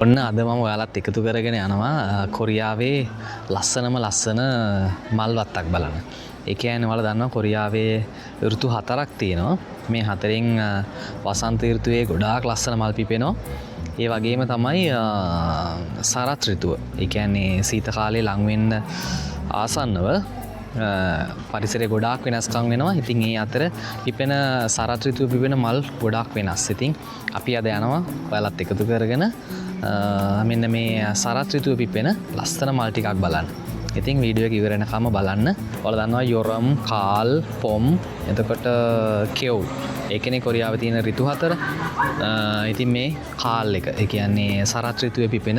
ඔන්න අද මම ඔයාලත් එකතු කරගෙන යනවා කොරියාවේ ලස්සනම ලස්සන මල් වත්තක් බලන්න. ඒ කියන්නේ ඔයාලා දන්නවා කොරියාවේ ඍතු 4ක් තියෙනවා. මේ හතරෙන් වසන්ත ඍතුවේ ගොඩාක් ලස්සන මල් පිපෙනවා. ඒ වගේම තමයි සරත් ඍතුව. ඒ කියන්නේ සීත කාලේ ලඟ වෙන්න ආසන්නව පරිසරය ගොඩාක් වෙනස්කම් වෙනවා. ඉතින් ඒ අතර පිපෙන සරත් ඍතුව පිපෙන මල් ගොඩාක් වෙනස්. ඉතින් අපි අද යනවා ඔයාලත් එකතු කරගෙන මෙන්න මේ සරත් ඍතුව පිපෙන ලස්සන මල් ටිකක් බලන්න. ඉතින් වීඩියෝ එක ඉවර වෙනකම් බලන්න. ඔයාලා දන්නවා යොරම්, කාල්, පොම්, එතකොට කෙව්. ඒ කියන්නේ කොරියාවේ තියෙන ඍතු හතර. ඉතින් මේ කාල් එක, ඒ කියන්නේ සරත් ඍතුවේ පිපෙන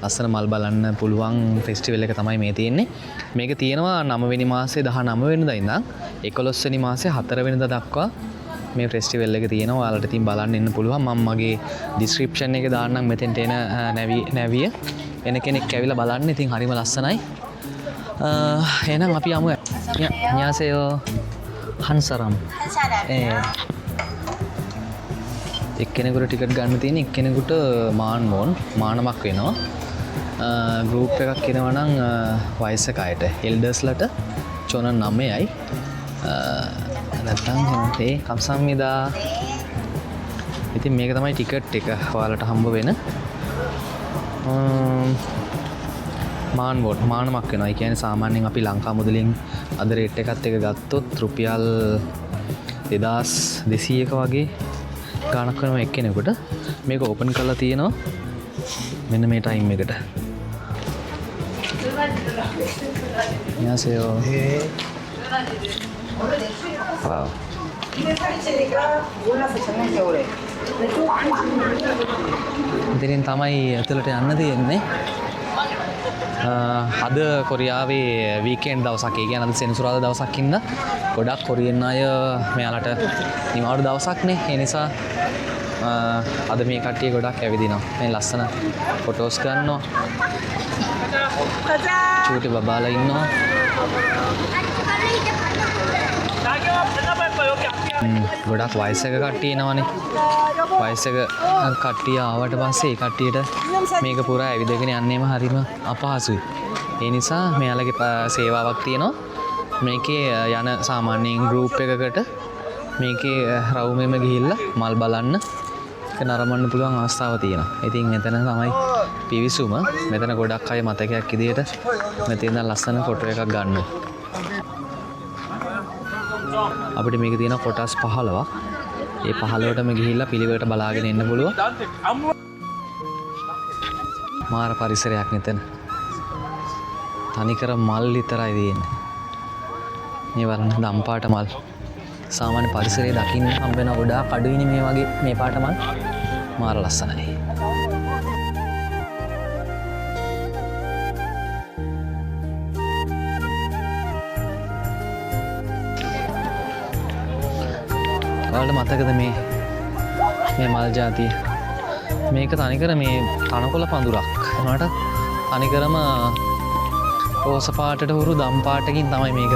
ලස්සන මල් බලන්න පුළුවන් ෆෙස්ටිවල් එක තමයි මේ තියෙන්නේ. මේක තියෙනවා 9 වෙනි මාසේ 19 වෙනිදා ඉඳන් 11 වෙනි මාසේ 4 වෙනිදා දක්වා මේ ෆෙස්ටිවල් එක තියෙනවා. ඔයාලට ඉතින් බලන්න එන්න පුළුවන්. මම මගේ ඩිස්ක්‍රිප්ෂන් එකේ දාන්නම් මෙතෙන්ට එන නැවිය එන කෙනෙක් ඇවිල්ලා බලන්න. ඉතින් හරිම ලස්සනයි. එහෙනම් අපි යමු. ඤාසෙයෝ හන්සරම්. එක්කෙනෙකුට ටිකට් ගන්න තියෙන, එක්කෙනෙකුට මානමක් වෙනවා. ගෲප් එකක් එනවා නම් වයසක අයට, එල්ඩර්ස්ලට චොන 9යි. නැත්තම් හොන්ටේ කම්සම්මිදා. ඉතින් මේක තමයි ටිකට් එක ඔයාලට හම්බ වෙන. මානමක් වෙනවා. ඒ කියන්නේ සාමාන්‍යයෙන් අපි ලංකා මුදලින් අද රේට් එකත් එක ගත්තොත් රුපියල් 2200ක වගේ ගාණක් වෙනවා එක්කෙනෙකුට. මේක ඕපන් කරලා තියෙනවා මෙන්න මේ ටයිම් එකට. 안녕하세요. 와우. ඉතින් තමයි ඇතුළට යන්න තියෙන්නේ. අද කොරියාවේ වීකෙන්ඩ් දවසක්. ඒ කියන්නේ අද සෙනසුරාදා දවසක් ඉන්න ගොඩක් කොරියන් අය මෙයාලට නිවාඩු දවසක්නේ. ඒ නිසා අද මේ කට්ටිය ගොඩක් ඇවිදිනවා. මේ ලස්සන ෆොටෝස් ගන්නවා. චූටි බබාලා ඉන්නවා. ගොඩක් වයසක කට්ටිය එනවනේ. වයසක කට්ටිය ආවට පස්සේ ඒ කට්ටියට මේක පුරා ඇවිදගෙන යන්නේම හරිම අපහසුයි. ඒ නිසා මෙයාලගේ සේවාවක් තියෙනවා. මේකේ යන සාමාන්‍යයෙන් ගෲප් එකකට මේකේ රවුමෙම ගිහිල්ලා මල් බලන්න නරඹන්න පුළුවන් අවස්ථාවක් තියෙනවා. ඉතින් මෙතන තමයි පිවිසුම. මෙතන ගොඩක් අය මතකයක් විදියට මෙතන ලස්සන ෆොටෝ එකක් ගන්නවා. අපිට මේක තියෙන කොටස් 15ක්. ඒ 15ටම ගිහිල්ලා පිළිවෙලට බලාගෙන එන්න පුළුවන්. මාර පරිසරයක් මෙතන. තනිකර මල් විතරයි තියෙන්නේ. මේ වරණ දම් පාට මල්. සාමාන්‍ය පරිසරයේ දකින්න හම්බ වෙන ගොඩාක් අඩුයිනේ මේ වගේ මේ පාට මල්. මාර ලස්සනයි. ඔයාලට මතකද මේ මල් ජාතිය? මේක තනිකර මේ තනකොළ පඳුරක්. උනාට තනිකරම රෝස පාටට හුරු දම් පාටකින් තමයි මේක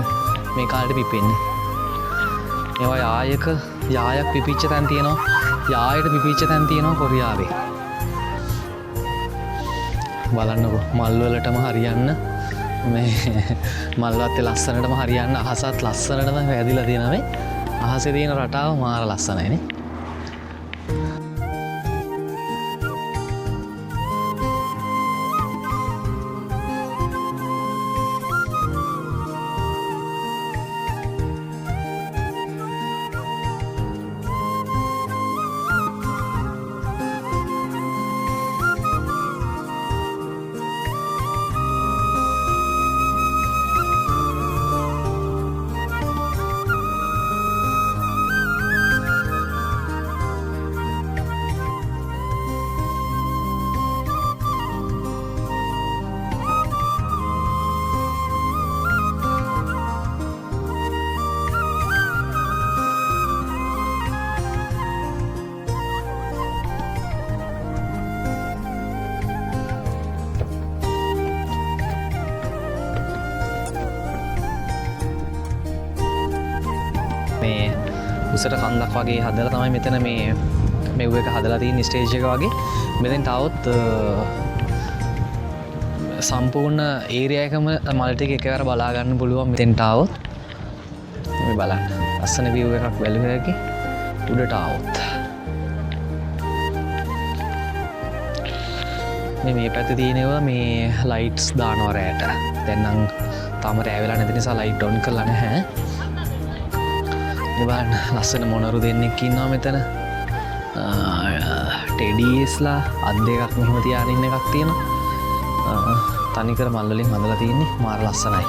මේ කාලේ පිපෙන්නේ. ඒවා යායක් පිපිච්ච තැන් තියෙනවා. යායට පිපිච්ච තැන් තියෙනවා කොරියාවේ. බලන්නකෝ මල් වලටම හරියන්න මේ මල් වත්තේ ලස්සනටම හරියන්න අහසත් ලස්සනටම වැදිලා තියෙනවා මේ. අහසේ තියෙන රටාව මාර ලස්සනයිනේ. මේ උසට කන්දක් වගේ හදලා තමයි මෙතන මේ මෙව් එක හදලා තියෙන ස්ටේජ් එක වගේ මෙතෙන්ට આવොත් සම්පූර්ණ ඒරියා එකම මල් ටික එකවර බලා ගන්න පුළුවන් මෙතෙන්ට આવොත් මේ බලන්න ලස්සන view එකක් වැලුව හැකි උඩට આવොත් මේ පැත්තේ තියෙනවා මේ ලයිට්ස් දානවා රැට දැන් නම් තාම රෑ වෙලා නැති නිසා ලයිට් ඔන් කරලා නැහැ මේ බලන්න ලස්සන මොනරු දෙන්නෙක් ඉන්නවා මෙතන ටෙඩීස්ලා අත් දෙකක් මෙහෙම තියාගෙන ඉන්න එකක් තියෙනවා තනිකර මල් වලින් හදලා තියෙන්නේ මාර ලස්සනයි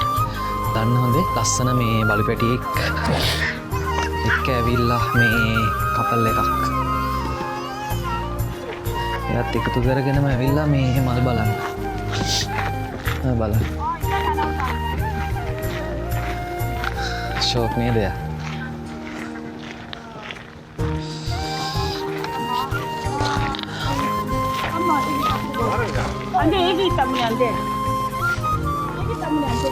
දන්න හොඳේ ලස්සන මේ බලු පැටියෙක් එක්ක ඇවිල්ලා මේ කපල් එකක් එයාත් එකතු කරගෙනම ඇවිල්ලා මේ මල් බලන්න බලන්න ෂෝක් නේද එයා Ande egi tamni ande. Egi tamni ande.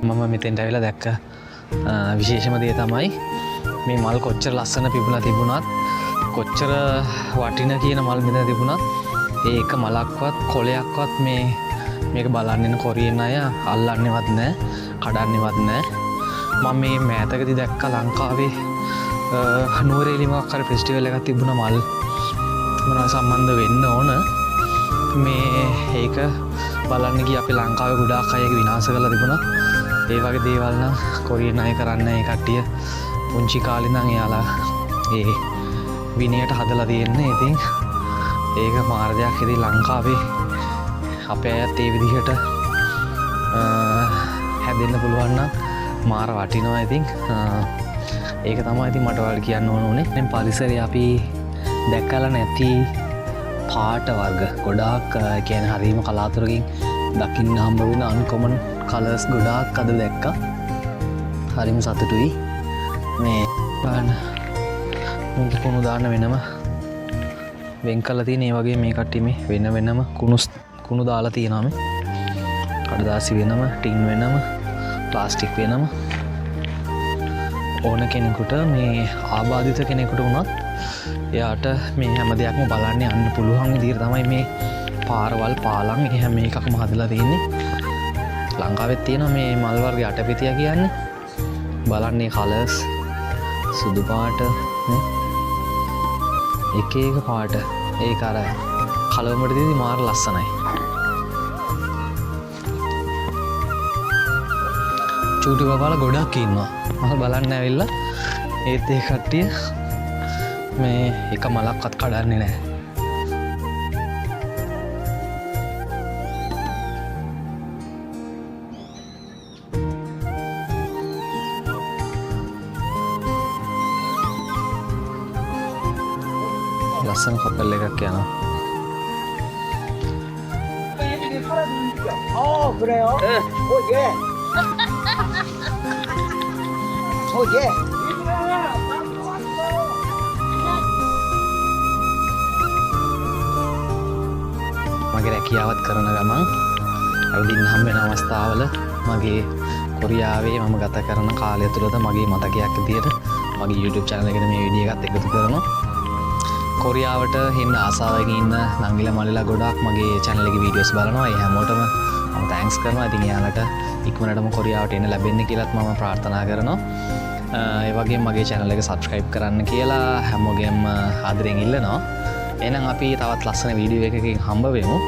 මම මෙතෙන්ට ඇවිල්ලා දැක්ක විශේෂම දේ තමයි මේ මල් කොච්චර ලස්සන පිපුණා තිබුණත් කොච්චර වටින කියන මල් මෙතන තිබුණත් ඒ එක මලක්වත් කොළයක්වත් මේක බලන්න එන කොරියන් අය අල්ලන්නේවත් නැහැ කඩන්නේවත් නැහැ මම මේ මෑතකදී දැක්ක ලංකාවේ නුවරඑළිය මොකක් හරි ෆෙස්ටිවල් එකක් තිබුණා මල් මොනවා සම්බන්ධ වෙන්න ඕන මේ ඒක බලන්න ගිය අපේ ලංකාවේ ගොඩාක් අය ඒක විනාශ කරලා තිබුණා ඒ වගේ දේවල් නම් කොරියන් අය කරන්න ඒ කට්ටිය පුංචි කාලේ ඉඳන් එයාලා ඒ විනයට හදලා තියෙන්නේ. ඉතින් ඒක මාර දෙයක්. ඉතින් ලංකාවේ අපේ අයත් ඒ විදිහට හැදෙන්න පුළුවන් නම් මාර වටිනවා. ඉතින් ඒක තමයි ඉතින් මට ඔයාලට කියන්න ඕනේ. දැන් පරිසරය අපි දැක්කලා නැති පාට වර්ග ගොඩාක් කියන්නේ හරිම කලාතුරකින් දකින්න හම්බ වෙන අන්කොමන් කලර්ස් ගොඩාක් අද දැක්කා. හරිම සතුටුයි. මේ බලන්න මේක කුණු දාන්න වෙනම වෙන් කරලා තියෙන ඒ වගේ මේ කට්ටිය මේ වෙන වෙනම කුණු දාලා තියෙනවා මේ. කඩදාසි වෙනම, ටින් වෙනම, ප්ලාස්ටික් වෙනම. ඕන කෙනෙකුට මේ ආබාධිත කෙනෙකුට වුණත් එයාට මේ හැම දෙයක්ම බලන්න යන්න පුළුවන් විදිහට තමයි මේ පාරවල් පාලම් එහෙම මේකක්ම හදලා තියෙන්නේ. ලංකාවෙත් තියෙනවා මේ මල් වර්ග අටපිටිය කියන්නේ. බලන්නේ කලර්ස් සුදු පාට එක එක පාට ඒක අර කලවමටදී මාර ලස්සනයි. චූටි බබාලා ගොඩක් ඉන්නවා. මම බලන්න ඇවිල්ලා ඒත් ඒ කට්ටිය මේ එක මලක්වත් කඩන්නේ නැහැ. ලස්සන කපල් එකක් යනවා. 그래요? 오, 예. 오, 예. මගේ රැකියාවත් කරන ගමන් ඇවිදින්න හම්බෙන අවස්ථාවල මගේ කොරියාවේ මම ගත කරන කාලය තුළද මගේ මතකයක් විදියට මගේ YouTube channel එකට මේ වීඩියෝ එකත් එකතු කරනවා. කොරියාවට එන්න ආසාවෙන් ඉන්න නංගිලා මල්ලිලා ගොඩක් මගේ channel එකේ videos බලනවා. ඒ හැමෝටම මම thanks කරනවා. ඉතින් එයාලට ඉක්මනටම කොරියාවට එන්න ලැබෙන්න කියලාත් මම ප්‍රාර්ථනා කරනවා. ඒ වගේම මගේ channel එක subscribe කරන්න කියලා හැමෝගෙම ආදරෙන් ඉල්ලනවා. එහෙනම් අපි තවත් ලස්සන වීඩියෝ එකකින් හම්බ වෙමු.